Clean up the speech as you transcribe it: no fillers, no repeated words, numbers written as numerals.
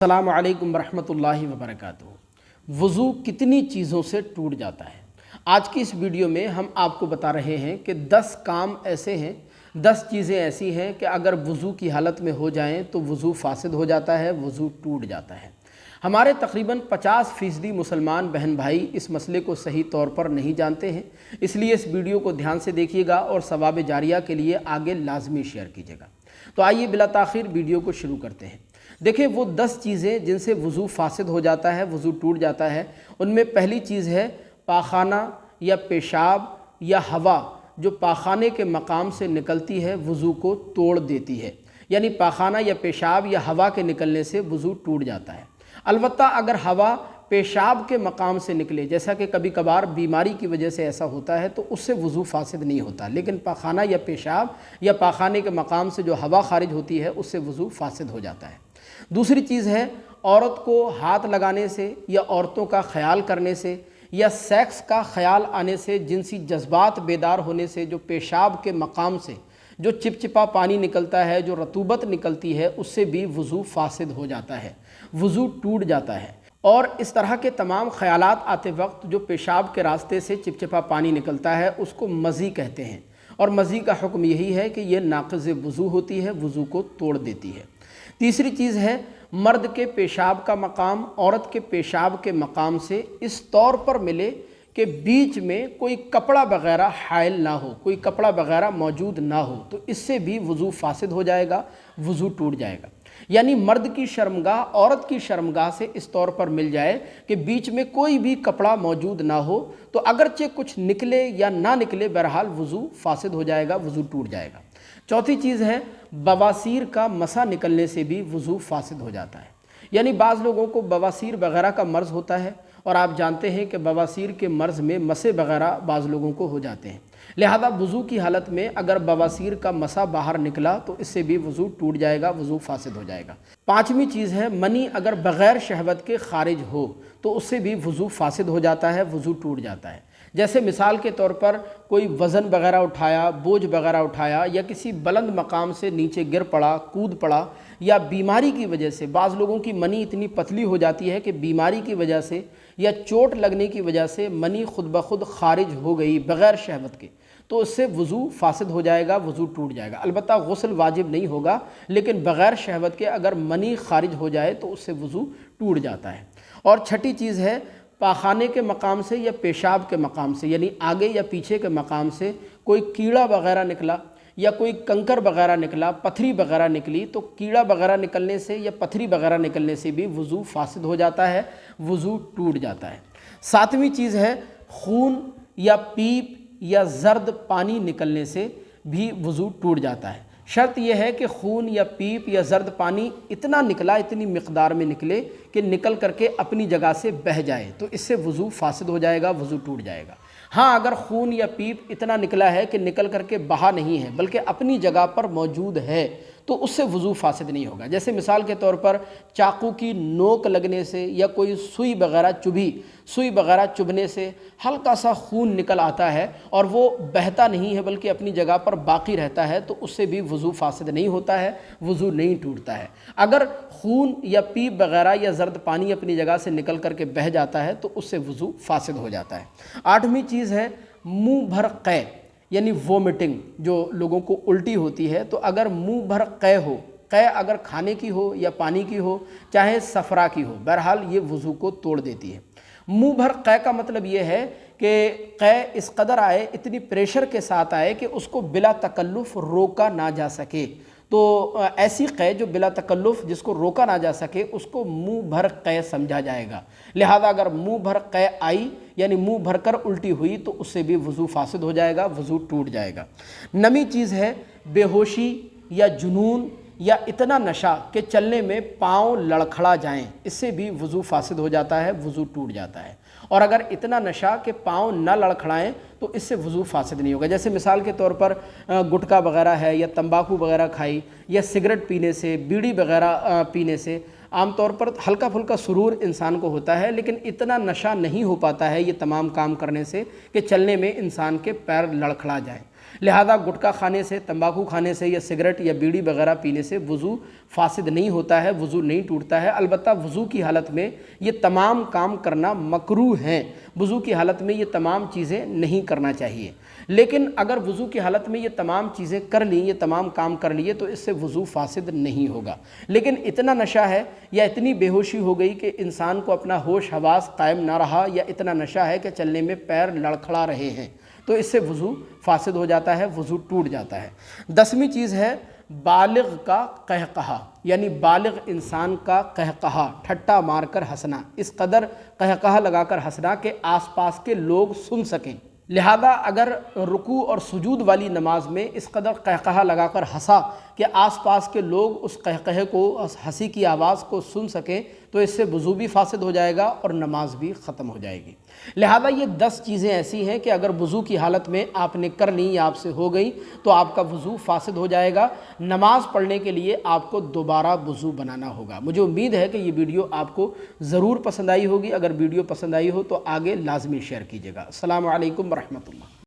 السلام علیکم ورحمۃ اللہ وبرکاتہ۔ وضو کتنی چیزوں سے ٹوٹ جاتا ہے؟ آج کی اس ویڈیو میں ہم آپ کو بتا رہے ہیں کہ 10 کام ایسے ہیں، 10 چیزیں ایسی ہیں کہ اگر وضو کی حالت میں ہو جائیں تو وضو فاسد ہو جاتا ہے، وضو ٹوٹ جاتا ہے۔ ہمارے تقریباً 50% مسلمان بہن بھائی اس مسئلے کو صحیح طور پر نہیں جانتے ہیں، اس لیے اس ویڈیو کو دھیان سے دیکھیے گا اور ثواب جاریہ کے لیے آگے لازمی شیئر کیجیے گا۔ تو آئیے بلا تاخیر ویڈیو کو شروع کرتے ہیں۔ دیکھیں، وہ 10 چیزیں جن سے وضو فاسد ہو جاتا ہے، وضو ٹوٹ جاتا ہے، ان میں پہلی چیز ہے پاخانہ یا پیشاب یا ہوا جو پاخانے کے مقام سے نکلتی ہے وضو کو توڑ دیتی ہے۔ یعنی پاخانہ یا پیشاب یا ہوا کے نکلنے سے وضو ٹوٹ جاتا ہے۔ البتہ اگر ہوا پیشاب کے مقام سے نکلے، جیسا کہ کبھی کبھار بیماری کی وجہ سے ایسا ہوتا ہے، تو اس سے وضو فاسد نہیں ہوتا، لیکن پاخانہ یا پیشاب یا پاخانے کے مقام سے جو ہوا خارج ہوتی ہے اس سے وضو فاسد ہو جاتا ہے۔ دوسری چیز ہے عورت کو ہاتھ لگانے سے یا عورتوں کا خیال کرنے سے یا سیکس کا خیال آنے سے، جنسی جذبات بیدار ہونے سے جو پیشاب کے مقام سے جو چپچپا پانی نکلتا ہے، جو رطوبت نکلتی ہے، اس سے بھی وضو فاسد ہو جاتا ہے، وضو ٹوٹ جاتا ہے۔ اور اس طرح کے تمام خیالات آتے وقت جو پیشاب کے راستے سے چپچپا پانی نکلتا ہے اس کو مزی کہتے ہیں، اور مزی کا حکم یہی ہے کہ یہ ناقض وضو ہوتی ہے، وضو کو توڑ دیتی ہے۔ تیسری چیز ہے مرد کے پیشاب کا مقام عورت کے پیشاب کے مقام سے اس طور پر ملے کہ بیچ میں کوئی کپڑا وغیرہ حائل نہ ہو، کوئی کپڑا وغیرہ موجود نہ ہو، تو اس سے بھی وضو فاسد ہو جائے گا، وضو ٹوٹ جائے گا۔ یعنی مرد کی شرمگاہ عورت کی شرمگاہ سے اس طور پر مل جائے کہ بیچ میں کوئی بھی کپڑا موجود نہ ہو، تو اگرچہ کچھ نکلے یا نہ نکلے، بہرحال وضو فاسد ہو جائے گا، وضو ٹوٹ جائے گا۔ چوتھی چیز ہے بواسیر کا مسا نکلنے سے بھی وضو فاسد ہو جاتا ہے۔ یعنی بعض لوگوں کو بواسیر وغیرہ کا مرض ہوتا ہے، اور آپ جانتے ہیں کہ بواسیر کے مرض میں مسے وغیرہ بعض لوگوں کو ہو جاتے ہیں، لہذا وضو کی حالت میں اگر بواسیر کا مسا باہر نکلا تو اس سے بھی وضو ٹوٹ جائے گا، وضو فاسد ہو جائے گا۔ پانچویں چیز ہے منی اگر بغیر شہوت کے خارج ہو تو اس سے بھی وضو فاسد ہو جاتا ہے، وضو ٹوٹ جاتا ہے۔ جیسے مثال کے طور پر کوئی وزن وغیرہ اٹھایا، بوجھ وغیرہ اٹھایا، یا کسی بلند مقام سے نیچے گر پڑا، کود پڑا، یا بیماری کی وجہ سے بعض لوگوں کی منی اتنی پتلی ہو جاتی ہے کہ بیماری کی وجہ سے یا چوٹ لگنے کی وجہ سے منی خود بخود خارج ہو گئی بغیر شہوت کے، تو اس سے وضو فاسد ہو جائے گا، وضو ٹوٹ جائے گا۔ البتہ غسل واجب نہیں ہوگا، لیکن بغیر شہوت کے اگر منی خارج ہو جائے تو اس سے وضو ٹوٹ جاتا ہے۔ اور چھٹی چیز ہے پاخانے کے مقام سے یا پیشاب کے مقام سے، یعنی آگے یا پیچھے کے مقام سے کوئی کیڑا وغیرہ نکلا یا کوئی کنکر وغیرہ نکلا، پتھری وغیرہ نکلی، تو کیڑا وغیرہ نکلنے سے یا پتھری وغیرہ نکلنے سے بھی وضو فاسد ہو جاتا ہے، وضو ٹوٹ جاتا ہے۔ ساتویں چیز ہے خون یا پیپ یا زرد پانی نکلنے سے بھی وضو ٹوٹ جاتا ہے۔ شرط یہ ہے کہ خون یا پیپ یا زرد پانی اتنا نکلا، اتنی مقدار میں نکلے کہ نکل کر کے اپنی جگہ سے بہہ جائے، تو اس سے وضو فاسد ہو جائے گا، وضو ٹوٹ جائے گا۔ ہاں، اگر خون یا پیپ اتنا نکلا ہے کہ نکل کر کے بہا نہیں ہے بلکہ اپنی جگہ پر موجود ہے، تو اس سے وضو فاسد نہیں ہوگا۔ جیسے مثال کے طور پر چاقو کی نوک لگنے سے یا کوئی سوئی وغیرہ سوئی وغیرہ چبھنے سے ہلکا سا خون نکل آتا ہے اور وہ بہتا نہیں ہے بلکہ اپنی جگہ پر باقی رہتا ہے، تو اس سے بھی وضو فاسد نہیں ہوتا ہے، وضو نہیں ٹوٹتا ہے۔ اگر خون یا پیپ وغیرہ یا زرد پانی اپنی جگہ سے نکل کر کے بہہ جاتا ہے تو اس سے وضو فاسد ہو جاتا ہے۔ آٹھویں چیز ہے منہ بھر قے، یعنی وومٹنگ، جو لوگوں کو الٹی ہوتی ہے، تو اگر منہ بھر قے ہو، قے اگر کھانے کی ہو یا پانی کی ہو، چاہے صفرا کی ہو، بہرحال یہ وضو کو توڑ دیتی ہے۔ منہ بھر قے کا مطلب یہ ہے کہ قے اس قدر آئے، اتنی پریشر کے ساتھ آئے کہ اس کو بلا تکلف روکا نہ جا سکے، تو ایسی قے جو بلا تکلف جس کو روکا نہ جا سکے اس کو منہ بھر قے سمجھا جائے گا۔ لہذا اگر منہ بھر قے آئی یعنی منہ بھر کر الٹی ہوئی تو اس سے بھی وضو فاسد ہو جائے گا، وضو ٹوٹ جائے گا۔ نویں چیز ہے بے ہوشی یا جنون یا اتنا نشہ کہ چلنے میں پاؤں لڑکھڑا جائیں، اس سے بھی وضو فاسد ہو جاتا ہے، وضو ٹوٹ جاتا ہے۔ اور اگر اتنا نشہ کہ پاؤں نہ لڑکھڑائیں تو اس سے وضو فاسد نہیں ہوگا۔ جیسے مثال کے طور پر گٹکا وغیرہ ہے یا تمباکو وغیرہ کھائی یا سگریٹ پینے سے، بیڑی وغیرہ پینے سے عام طور پر ہلکا پھلکا سرور انسان کو ہوتا ہے، لیکن اتنا نشہ نہیں ہو پاتا ہے یہ تمام کام کرنے سے کہ چلنے میں انسان کے پیر لڑکھڑا جائیں۔ لہذا گٹکا کھانے سے، تمباکو کھانے سے یا سگریٹ یا بیڑی وغیرہ پینے سے وضو فاسد نہیں ہوتا ہے، وضو نہیں ٹوٹتا ہے۔ البتہ وضو کی حالت میں یہ تمام کام کرنا مکروہ ہیں، وضو کی حالت میں یہ تمام چیزیں نہیں کرنا چاہیے۔ لیکن اگر وضو کی حالت میں یہ تمام چیزیں کر لیں، یہ تمام کام کر لیے تو اس سے وضو فاسد نہیں ہوگا۔ لیکن اتنا نشہ ہے یا اتنی بے ہوشی ہو گئی کہ انسان کو اپنا ہوش حواس قائم نہ رہا، یا اتنا نشہ ہے کہ چلنے میں پیر لڑکھڑا رہے ہیں، تو اس سے وضو فاسد ہو جاتا ہے، وضو ٹوٹ جاتا ہے۔ 10ویں چیز ہے بالغ کا قہقہا، یعنی بالغ انسان کا قہقہا، ٹھٹا مار کر ہنسنا، اس قدر قہقہا لگا کر ہنسنا کہ آس پاس کے لوگ سن سکیں۔ لہذا اگر رکوع اور سجود والی نماز میں اس قدر قہقہا لگا کر ہنسا کہ آس پاس کے لوگ اس قہقہے کو، اس ہنسی کی آواز کو سن سکیں، تو اس سے وضو بھی فاسد ہو جائے گا اور نماز بھی ختم ہو جائے گی۔ لہذا یہ 10 چیزیں ایسی ہیں کہ اگر وضو کی حالت میں آپ نے کر لیں یا آپ سے ہو گئی تو آپ کا وضو فاسد ہو جائے گا۔ نماز پڑھنے کے لیے آپ کو دوبارہ وضو بنانا ہوگا۔ مجھے امید ہے کہ یہ ویڈیو آپ کو ضرور پسند آئی ہوگی۔ اگر ویڈیو پسند آئی ہو تو آگے لازمی شیئر کیجیے گا۔ السلام علیکم ورحمۃ اللہ۔